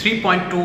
3.2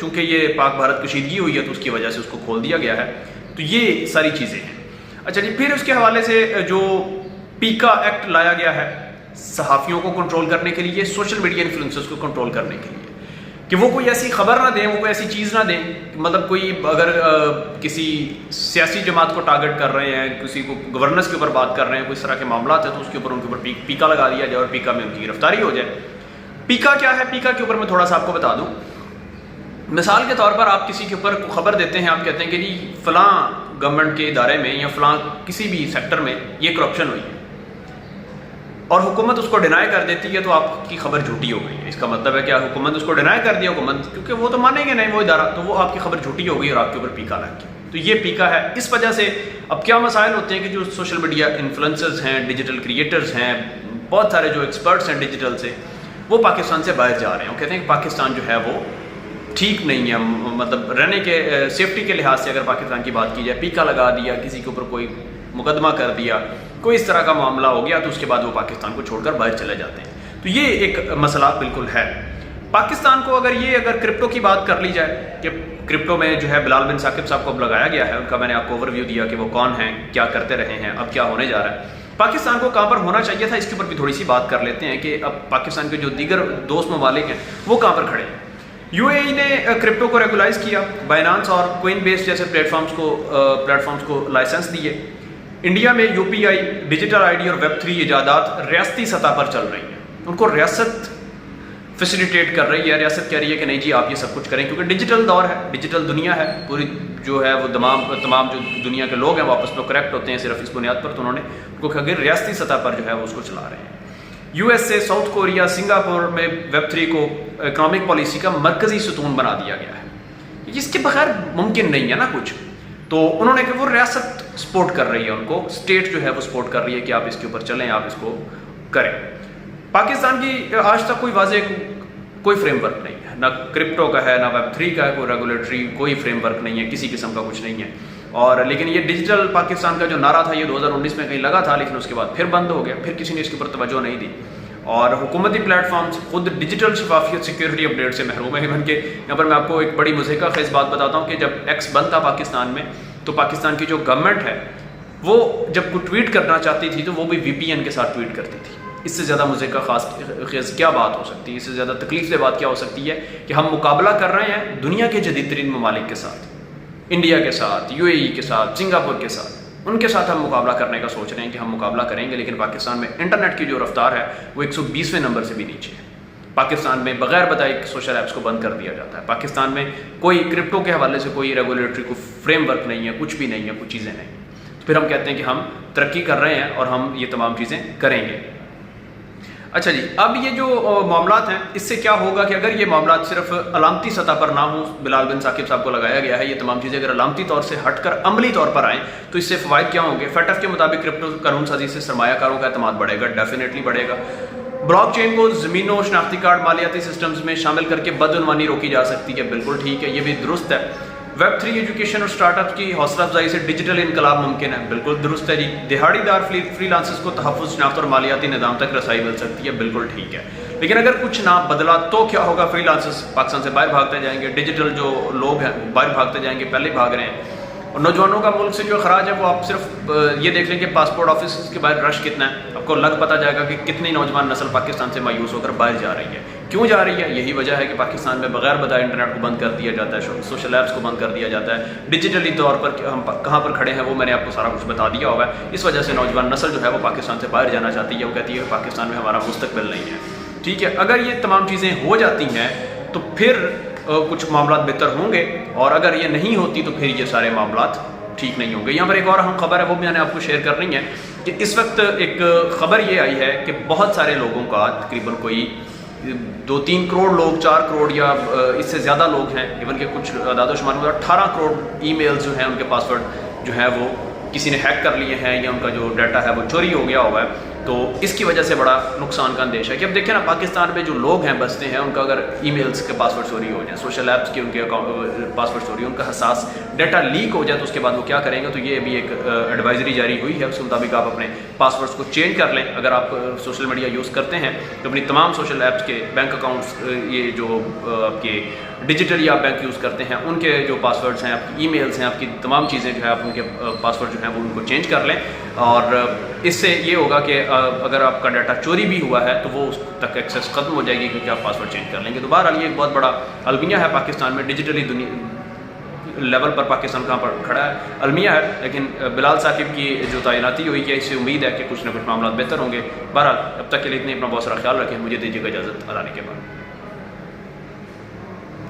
چونکہ یہ پاک بھارت کشیدگی ہوئی ہے تو اس کی وجہ سے اس کو کھول دیا گیا ہے. تو یہ ساری چیزیں ہیں. اچھا جی, پھر اس کے حوالے سے جو پیکا ایکٹ لایا گیا ہے صحافیوں کو کنٹرول کرنے کے لیے, سوشل میڈیا انفلوئنسرز کو کنٹرول کرنے کے لیے, کہ وہ کوئی ایسی خبر نہ دیں, وہ کوئی ایسی چیز نہ دیں, مطلب کوئی اگر کسی سیاسی جماعت کو ٹارگٹ کر رہے ہیں, کسی کو گورننس کے اوپر بات کر رہے ہیں, کوئی اس طرح کے معاملات ہیں, تو اس کے اوپر ان کے اوپر پیکا لگا دیا جائے اور پیکا میں ان کی گرفتاری ہو جائے. پیکا کیا ہے؟ پیکا کے اوپر میں تھوڑا سا آپ کو بتا دوں. مثال کے طور پر آپ کسی کے اوپر خبر دیتے ہیں, آپ کہتے ہیں کہ جی فلاں گورنمنٹ کے ادارے میں یا فلاں کسی بھی سیکٹر میں یہ کرپشن ہوئی ہے, اور حکومت اس کو ڈینائی کر دیتی ہے, تو آپ کی خبر جھوٹی ہو گئی ہے. اس کا مطلب ہے کہ حکومت اس کو ڈینائی کر دیا, حکومت کیونکہ وہ تو مانیں گے نہیں وہ ادارہ, تو وہ آپ کی خبر جھوٹی ہو گئی اور آپ کے اوپر پیکا لگ گیا. تو یہ پیکا ہے. اس وجہ سے اب کیا مسائل ہوتے ہیں کہ جو سوشل میڈیا انفلوئنسرز ہیں, ڈیجیٹل کریٹرز ہیں, بہت سارے جو ایکسپرٹس ہیں ڈیجیٹل سے, وہ پاکستان سے باہر جا رہے ہیں. وہ کہتے ہیں کہ پاکستان جو ہے وہ ٹھیک نہیں ہے, مطلب رہنے کے سیفٹی کے لحاظ سے اگر پاکستان کی بات کی جائے, پیکا لگا دیا, کسی کے اوپر کوئی مقدمہ کر دیا, کوئی اس طرح کا معاملہ ہو گیا, تو اس کے بعد وہ پاکستان کو چھوڑ کر باہر چلے جاتے ہیں. تو یہ ایک مسئلہ بالکل ہے. پاکستان کو اگر کرپٹو کی بات کر لی جائے کہ کرپٹو میں جو ہے بلال بن ثاقب صاحب کو اب لگایا گیا ہے, ان کا میں نے آپ کو اوور ویو دیا کہ وہ کون ہیں, کیا کرتے رہے ہیں, اب کیا ہونے جا رہا ہے. پاکستان کو کہاں پر ہونا چاہیے تھا, اس کے اوپر بھی تھوڑی سی بات کر لیتے ہیں کہ اب پاکستان کے جو دیگر دوست ممالک ہیں وہ کہاں پر کھڑے ہیں. یو اے ای نے کرپٹو کو ریگولائز کیا, بائنانس اور کوئن بیس جیسے پلیٹ فارمز کو لائسنس دیے. انڈیا میں U P I, digital I D اور ویب 3 ایجادات ریاستی سطح پر چل رہی ہیں. ان کو ریاست فیسیلیٹیٹ کر رہی ہے, ریاست کہہ رہی ہے کہ نہیں جی آپ یہ سب کچھ کریں, کیونکہ ڈیجیٹل دور ہے, ڈیجیٹل دنیا ہے پوری, جو ہے وہ تمام جو دنیا کے لوگ ہیں وہ آپس میں کریکٹ ہوتے ہیں صرف اس بنیاد پر. تو انہوں نے ان کو ریاستی سطح پر جو ہے وہ اس کو چلا رہے ہیں. U S A, south Korea, Singapore میں ویب 3 کو اکنامک پالیسی کا مرکزی ستون بنا دیا گیا ہے. اس کے بغیر ممکن نہیں ہے نا کچھ. تو انہوں نے کہ وہ ریاست سپورٹ کر رہی ہے, ان کو اسٹیٹ جو ہے وہ سپورٹ کر رہی ہے کہ آپ اس کے اوپر چلیں, آپ اس کو کریں. پاکستان کی آج تک کوئی واضح کوئی فریم ورک نہیں ہے, نہ کرپٹو کا ہے, نہ ویب 3 کا ہے, کوئی ریگولیٹری کوئی فریم ورک نہیں ہے, کسی قسم کا کچھ نہیں ہے. اور لیکن یہ ڈیجیٹل پاکستان کا جو نعرہ تھا یہ 2019 میں کہیں لگا تھا, لیکن اس کے بعد پھر بند ہو گیا, پھر کسی نے اس کے اوپر توجہ نہیں دی. اور حکومتی پلیٹ فارمز خود ڈیجیٹل شفافیت سیکیورٹی اپڈیٹ سے محروم ہے. ایون کہ یہاں پر میں آپ کو ایک بڑی مضحکہ خیز بات بتاتا ہوں کہ جب ایکس بند تھا پاکستان میں, تو پاکستان کی جو گورنمنٹ ہے وہ جب کوئی ٹویٹ کرنا چاہتی تھی تو وہ بھی وی پی این کے ساتھ ٹویٹ کرتی تھی. اس سے زیادہ مضحکہ خیز کیا بات ہو سکتی ہے, اس سے زیادہ تکلیف دہ بات کیا ہو سکتی ہے کہ ہم مقابلہ کر رہے ہیں دنیا کے جدید ترین ممالک کے ساتھ, انڈیا کے ساتھ, یو اے ای کے ساتھ, سنگاپور کے ساتھ, ان کے ساتھ ہم مقابلہ کرنے کا سوچ رہے ہیں کہ ہم مقابلہ کریں گے, لیکن پاکستان میں انٹرنیٹ کی جو رفتار ہے وہ 120ویں نمبر سے بھی نیچے ہے. پاکستان میں بغیر بتائے سوشل ایپس کو بند کر دیا جاتا ہے. پاکستان میں کوئی کرپٹو کے حوالے سے کوئی ریگولیٹری کوئی فریم ورک نہیں ہے, کچھ بھی نہیں ہے, کچھ چیزیں نہیں. تو پھر ہم کہتے ہیں کہ ہم ترقی کر رہے ہیں اور ہم یہ تمام چیزیں کریں گے. اچھا جی, اب یہ جو معاملات ہیں اس سے کیا ہوگا کہ اگر یہ معاملات صرف علامتی سطح پر نہ ہوں, بلال بن ثاقب صاحب کو لگایا گیا ہے, یہ تمام چیزیں اگر علامتی طور سے ہٹ کر عملی طور پر آئیں تو اس سے فوائد کیا ہوں گے. فیٹ ایف کے مطابق کرپٹو قانون سازی سے سرمایہ کاروں کا اعتماد بڑھے گا, ڈیفینیٹلی بڑھے گا. بلاک چین کو زمینوں, شناختی کارڈ, مالیاتی سسٹمز میں شامل کر کے بدعنوانی روکی جا سکتی ہے, بالکل ٹھیک ہے, یہ بھی درست ہے. ویب 3 ایجوکیشن اور اسٹارٹ اپ کی حوصلہ افزائی سے ڈیجیٹل انقلاب ممکن ہے, بالکل درست ہے جی. دہاڑی دار فری لانسرز کو تحفظ, شناخت اور مالیاتی نظام تک رسائی مل سکتی ہے, بالکل ٹھیک ہے. لیکن اگر کچھ نہ بدلا تو کیا ہوگا, فری لانسرز پاکستان سے باہر بھاگتے جائیں گے, ڈیجیٹل جو لوگ ہیں باہر بھاگتے جائیں گے, پہلے ہی بھاگ رہے ہیں. اور نوجوانوں کا ملک سے جو اخراج ہے وہ آپ صرف یہ دیکھ لیں کہ پاسپورٹ آفس کے باہر رش کتنا ہے, آپ کو لگ پتہ جائے گا کہ کتنی نوجوان نسل پاکستان سے مایوس ہو کر باہر جا رہی ہے. کیوں جا رہی ہے؟ یہی وجہ ہے کہ پاکستان میں بغیر بتائے انٹرنیٹ کو بند کر دیا جاتا ہے, سوشل ایپس کو بند کر دیا جاتا ہے. ڈیجیٹلی طور پر ہم کہاں پر کھڑے ہیں وہ میں نے آپ کو سارا کچھ بتا دیا ہوا ہے. اس وجہ سے نوجوان نسل جو ہے وہ پاکستان سے باہر جانا چاہتی ہے, وہ کہتی ہے کہ پاکستان میں ہمارا مستقبل نہیں ہے. ٹھیک ہے, اگر یہ تمام چیزیں ہو جاتی ہیں تو پھر کچھ معاملات بہتر ہوں گے, اور اگر یہ نہیں ہوتی تو پھر یہ سارے معاملات ٹھیک نہیں ہوں گے. یہاں پر ایک اور اہم خبر ہے, وہ بھی میں نے آپ کو شیئر کرنی ہے کہ اس وقت ایک خبر یہ آئی ہے کہ بہت سارے لوگوں کا, تقریباً کوئی 2-3 کروڑ لوگ, 4 کروڑ یا اس سے زیادہ لوگ ہیں, ایون کہ کچھ اعداد و شمار میں 18 کروڑ ای میلز جو ہیں ان کے پاسورڈ جو ہے وہ کسی نے ہیک کر لیے ہیں, یا ان کا جو ڈیٹا ہے وہ چوری ہو گیا ہوا ہے. تو اس کی وجہ سے بڑا نقصان کا اندیشہ ہے کہ اب دیکھیں نا پاکستان میں جو لوگ ہیں بستے ہیں ان کا اگر ای میلز کے پاسورڈ چوری ہو جائیں, سوشل ایپس کے ان کے اکاؤنٹ پاسورڈ چوری ہو, ان کا حساس ڈیٹا لیک ہو جائے تو اس کے بعد وہ کیا کریں گے. تو یہ ابھی ایک ایڈوائزری جاری ہوئی ہے, اس کے مطابق آپ اپنے پاسورڈس کو چینج کر لیں. اگر آپ سوشل میڈیا یوز کرتے ہیں تو اپنی تمام سوشل ایپس کے بینک اکاؤنٹس, یہ جو آپ کے ڈیجیٹل یا بینک یوز کرتے ہیں ان کے جو پاسورڈس ہیں, آپ کی ای میلز ہیں, آپ کی تمام چیزیں جو ہے آپ ان کے پاسورڈ جو ہیں وہ ان کو چینج کر لیں. اور اس سے یہ ہوگا کہ اگر آپ کا ڈیٹا چوری بھی ہوا ہے تو وہ اس تک ایکسیس ختم ہو جائے گی کیونکہ آپ پاسورڈ چینج کر لیں گے. تو بہرحال یہ ایک بہت بڑا المیہ ہے پاکستان میں, ڈیجیٹلی لیول پر پاکستان کہاں پر کھڑا ہے, المیہ ہے. لیکن بلال صاحب کی جو تعیناتی ہوئی ہے اس سے امید ہے کہ کچھ نہ کچھ معاملات بہتر ہوں گے. بہرحال اب تک کے لیے اتنے, اپنا بہت سارا خیال رکھیں. مجھے دیجیے گا اجازت, اللہ نے کے بعد.